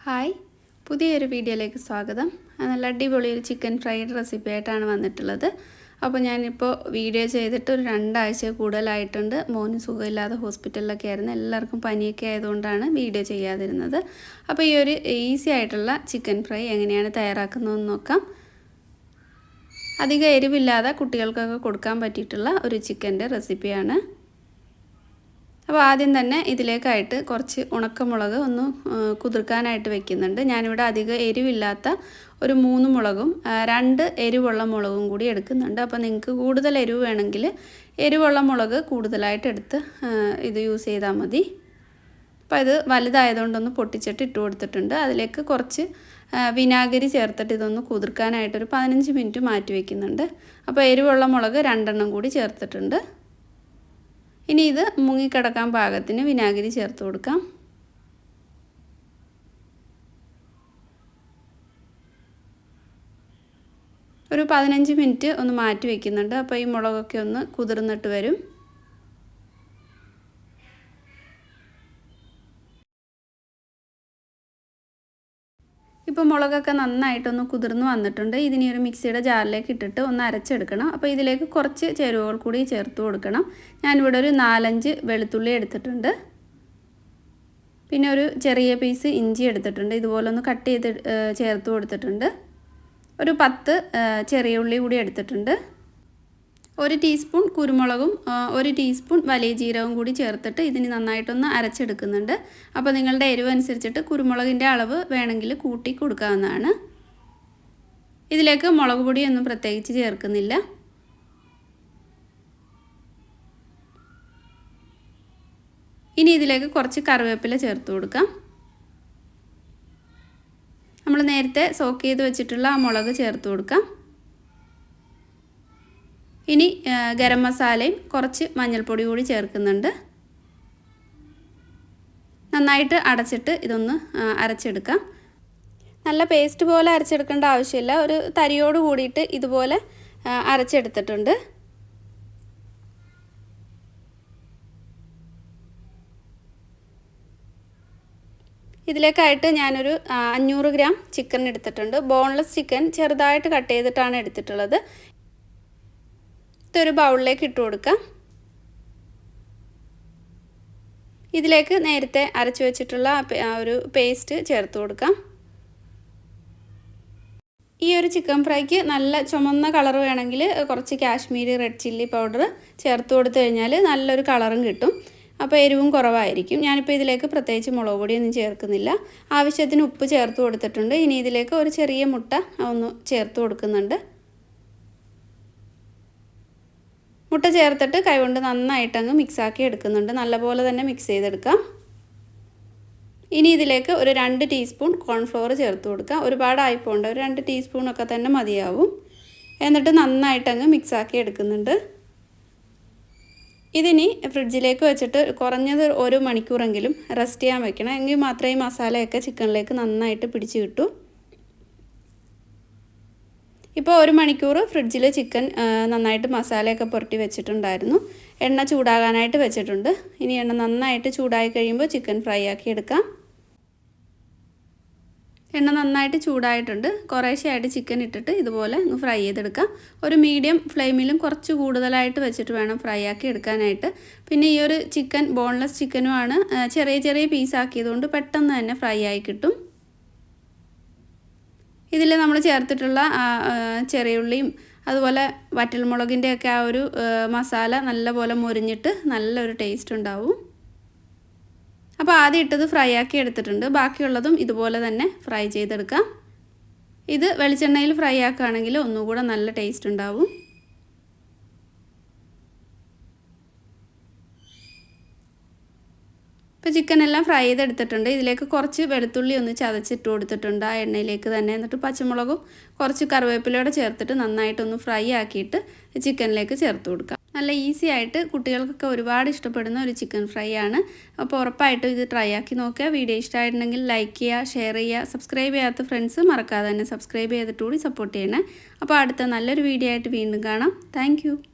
Hi, പുതിയൊരു വീഡിയോയിലേക്ക് സ്വാഗതം. നല്ല അടിപൊളി ഒരു ചിക്കൻ ഫ്രൈഡ് റെസിപ്പി ആയിട്ടാണ് വന്നിട്ടുള്ളത്. അപ്പോൾ ഞാനിപ്പോൾ വീഡിയോ ചെയ്തിട്ട് ഒരു 2 ആഴ്ച കൂടുതലായിട്ടുണ്ട്. മോന് സുഖമില്ലാതെ ഹോസ്പിറ്റലിലൊക്കെ ആയിരുന്നു. എല്ലാവർക്കും പനിയൊക്കെ ആയതുകൊണ്ടാണ് വീഡിയോ ചെയ്യാതിരുന്നത്. അപ്പോൾ ഈ ഒരു ഈസി ആയിട്ടുള്ള ചിക്കൻ ഫ്രൈ എങ്ങനെയാണ് തയ്യാറാക്കുന്നതെന്ന് നോക്കാം. അധികം എരിവില്ലാതെ കുട്ടികൾക്കൊക്കെ കൊടുക്കാൻ പറ്റിയിട്ടുള്ള ഒരു ചിക്കൻ്റെ റെസിപ്പിയാണ്. അപ്പോൾ ആദ്യം തന്നെ ഇതിലേക്കായിട്ട് കുറച്ച് ഉണക്കമുളക് ഒന്ന് കുതിർക്കാനായിട്ട് വെക്കുന്നുണ്ട്. ഞാനിവിടെ അധികം എരിവില്ലാത്ത ഒരു 3 മുളകും 2 എരിവുള്ള മുളകും കൂടി എടുക്കുന്നുണ്ട്. അപ്പോൾ നിങ്ങൾക്ക് കൂടുതൽ എരിവ് വേണമെങ്കിൽ എരിവുള്ള മുളക് കൂടുതലായിട്ട് എടുത്ത് ഇത് യൂസ് ചെയ്താൽ മതി. അപ്പോൾ ഇത് വലുതായതുകൊണ്ടൊന്ന് പൊട്ടിച്ചിട്ട് ഇട്ട് കൊടുത്തിട്ടുണ്ട്. അതിലേക്ക് കുറച്ച് വിനാഗിരി ചേർത്തിട്ട് ഇതൊന്ന് കുതിർക്കാനായിട്ടൊരു 15 മിനിറ്റ് മാറ്റി വയ്ക്കുന്നുണ്ട്. അപ്പോൾ എരിവുള്ള മുളക് 2 എണ്ണം കൂടി ചേർത്തിട്ടുണ്ട്. ഇനി ഇത് മുങ്ങിക്കിടക്കാൻ പാകത്തിന് വിനാഗിരി ചേർത്ത് കൊടുക്കാം. ഒരു 15 മിനിറ്റ് ഒന്ന് മാറ്റി വയ്ക്കുന്നുണ്ട്. അപ്പോൾ ഈ മുളകൊക്കെ ഒന്ന് കുതിർന്നിട്ട് വരും. ഇപ്പോൾ മുളകൊക്കെ നന്നായിട്ടൊന്ന് കുതിർന്ന് വന്നിട്ടുണ്ട്. ഇതിനി ഒരു മിക്സിയുടെ ജാറിലേക്ക് ഇട്ടിട്ട് ഒന്ന് അരച്ചെടുക്കണം. അപ്പോൾ ഇതിലേക്ക് കുറച്ച് ചേരുവകൾ കൂടി ചേർത്ത് കൊടുക്കണം. ഞാനിവിടെ ഒരു 4-5 വെളുത്തുള്ളി എടുത്തിട്ടുണ്ട്. പിന്നെ ഒരു ചെറിയ പീസ് ഇഞ്ചി എടുത്തിട്ടുണ്ട്. ഇതുപോലെ ഒന്ന് കട്ട് ചെയ്ത് ചേർത്ത് കൊടുത്തിട്ടുണ്ട്. ഒരു 10 ചെറിയ ഉള്ളി കൂടി എടുത്തിട്ടുണ്ട്. 1 ടീസ്പൂൺ കുരുമുളകും 1 ടീസ്പൂൺ വലിയ ജീരകവും കൂടി ചേർത്തിട്ട് ഇതിന് നന്നായിട്ടൊന്ന് അരച്ചെടുക്കുന്നുണ്ട്. അപ്പോൾ നിങ്ങളുടെ എരിവ് അനുസരിച്ചിട്ട് കുരുമുളകിൻ്റെ അളവ് വേണമെങ്കിൽ കൂട്ടി കൊടുക്കാവുന്നതാണ്. ഇതിലേക്ക് മുളക് പൊടിയൊന്നും പ്രത്യേകിച്ച് ചേർക്കുന്നില്ല. ഇനി ഇതിലേക്ക് കുറച്ച് കറിവേപ്പില ചേർത്ത് കൊടുക്കാം. നമ്മൾ നേരത്തെ സോക്ക് ചെയ്ത് വെച്ചിട്ടുള്ള ആ മുളക് ചേർത്ത് കൊടുക്കാം. ഇനി ഗരം മസാലയും കുറച്ച് മഞ്ഞൾപ്പൊടി കൂടി ചേർക്കുന്നുണ്ട്. നന്നായിട്ട് അടച്ചിട്ട് ഇതൊന്ന് അരച്ചെടുക്കാം. നല്ല പേസ്റ്റ് പോലെ അരച്ചെടുക്കേണ്ട ആവശ്യമില്ല. ഒരു തരിയോട് കൂടിയിട്ട് ഇതുപോലെ അരച്ചെടുത്തിട്ടുണ്ട്. ഇതിലേക്കായിട്ട് ഞാനൊരു 500 ഗ്രാം ചിക്കൻ എടുത്തിട്ടുണ്ട്. ബോൺലെസ് ചിക്കൻ ചെറുതായിട്ട് കട്ട് ചെയ്തിട്ടാണ് എടുത്തിട്ടുള്ളത്. ഇതൊരു ബൗളിലേക്ക് ഇട്ട് കൊടുക്കാം. ഇതിലേക്ക് നേരത്തെ അരച്ചു വെച്ചിട്ടുള്ള ഒരു പേസ്റ്റ് ചേർത്ത് കൊടുക്കാം. ഈ ഒരു ചിക്കൻ ഫ്രൈക്ക് നല്ല ചുമന്ന കളർ വേണമെങ്കിൽ കുറച്ച് കാശ്മീരി റെഡ് ചില്ലി പൗഡർ ചേർത്ത് കൊടുത്തു കഴിഞ്ഞാൽ നല്ലൊരു കളറും കിട്ടും. അപ്പോൾ എരിവും കുറവായിരിക്കും. ഞാനിപ്പോൾ ഇതിലേക്ക് പ്രത്യേകിച്ച് മുളക് പൊടിയൊന്നും ചേർക്കുന്നില്ല. ആവശ്യത്തിന് ഉപ്പ് ചേർത്ത് കൊടുത്തിട്ടുണ്ട്. ഇനി ഇതിലേക്ക് ഒരു ചെറിയ മുട്ട ഒന്ന് ചേർത്ത് കൊടുക്കുന്നുണ്ട്. മുട്ട ചേർത്തിട്ട് കൈകൊണ്ട് നന്നായിട്ടങ്ങ് മിക്സാക്കി എടുക്കുന്നുണ്ട്. നല്ലപോലെ തന്നെ മിക്സ് ചെയ്തെടുക്കാം. ഇനി ഇതിലേക്ക് ഒരു 2 ടീസ്പൂൺ കോൺഫ്ലവർ ചേർത്ത് കൊടുക്കാം. ഒരുപാടായി പോകണ്ട, ഒരു 2 ടീസ്പൂണൊക്കെ തന്നെ മതിയാവും. എന്നിട്ട് നന്നായിട്ടങ്ങ് മിക്സാക്കി എടുക്കുന്നുണ്ട്. ഇതിനി ഫ്രിഡ്ജിലേക്ക് വെച്ചിട്ട് കുറഞ്ഞത് 1 മണിക്കൂറെങ്കിലും റെസ്റ്റ് ചെയ്യാൻ വെക്കണം. എങ്കിൽ മാത്രമേ ഈ മസാലയൊക്കെ ചിക്കനിലേക്ക് നന്നായിട്ട് പിടിച്ച് കിട്ടൂ. ഇപ്പോൾ 1 മണിക്കൂർ ഫ്രിഡ്ജിൽ ചിക്കൻ നന്നായിട്ട് മസാലയൊക്കെ പുരട്ടി വെച്ചിട്ടുണ്ടായിരുന്നു. എണ്ണ ചൂടാകാനായിട്ട് വെച്ചിട്ടുണ്ട്. ഇനി എണ്ണ നന്നായിട്ട് ചൂടായി കഴിയുമ്പോൾ ചിക്കൻ ഫ്രൈ ആക്കി എടുക്കാം. എണ്ണ നന്നായിട്ട് ചൂടായിട്ടുണ്ട്. കുറേശ്ശെയായിട്ട് ചിക്കൻ ഇട്ടിട്ട് ഇതുപോലെ ഫ്രൈ ചെയ്തെടുക്കാം. ഒരു മീഡിയം ഫ്ലെയിമിലും കുറച്ച് കൂടുതലായിട്ട് വെച്ചിട്ട് വേണം ഫ്രൈ ആക്കി എടുക്കാനായിട്ട്. പിന്നെ ഈ ഒരു ചിക്കൻ ബോൺലെസ് ചിക്കനുമാണ്. ചെറിയ ചെറിയ പീസാക്കിയതുകൊണ്ട് പെട്ടെന്ന് തന്നെ ഫ്രൈ ആയി കിട്ടും. ഇതിൽ നമ്മൾ ചേർത്തിട്ടുള്ള ചെറിയുള്ളിയും അതുപോലെ വറ്റൽമുളകിൻ്റെയൊക്കെ ആ ഒരു മസാല നല്ലപോലെ മുരിഞ്ഞിട്ട് നല്ലൊരു ടേസ്റ്റ് ഉണ്ടാവും. അപ്പോൾ ആദ്യം ഇട്ടത് ഫ്രൈ ആക്കി എടുത്തിട്ടുണ്ട്. ബാക്കിയുള്ളതും ഇതുപോലെ തന്നെ ഫ്രൈ ചെയ്തെടുക്കാം. ഇത് വെളിച്ചെണ്ണയിൽ ഫ്രൈ ആക്കുകയാണെങ്കിൽ ഒന്നുകൂടെ നല്ല ടേസ്റ്റ് ഉണ്ടാവും. ഇപ്പോൾ ചിക്കൻ എല്ലാം ഫ്രൈ ചെയ്തെടുത്തിട്ടുണ്ട്. ഇതിലേക്ക് കുറച്ച് വെളുത്തുള്ളി ഒന്ന് ചതച്ചിട്ട് കൊടുത്തിട്ടുണ്ട് ആ എണ്ണയിലേക്ക് തന്നെ. എന്നിട്ട് പച്ചമുളകും കുറച്ച് കറിവേപ്പിലയോടെ ചേർത്തിട്ട് നന്നായിട്ടൊന്ന് ഫ്രൈ ആക്കിയിട്ട് ചിക്കനിലേക്ക് ചേർത്ത് കൊടുക്കാം. നല്ല ഈസി ആയിട്ട് കുട്ടികൾക്കൊക്കെ ഒരുപാട് ഇഷ്ടപ്പെടുന്ന ഒരു ചിക്കൻ ഫ്രൈ ആണ്. അപ്പോൾ ഉറപ്പായിട്ടും ഇത് ട്രൈ ആക്കി നോക്കുക. വീഡിയോ ഇഷ്ടമായിട്ടുണ്ടെങ്കിൽ ലൈക്ക് ചെയ്യുക, ഷെയർ ചെയ്യുക. സബ്സ്ക്രൈബ് ചെയ്യാത്ത ഫ്രണ്ട്സ് മറക്കാതെ തന്നെ സബ്സ്ക്രൈബ് ചെയ്തിട്ട് കൂടി സപ്പോർട്ട് ചെയ്യണേ. അപ്പോൾ അടുത്ത നല്ലൊരു വീഡിയോ ആയിട്ട് വീണ്ടും കാണാം. താങ്ക്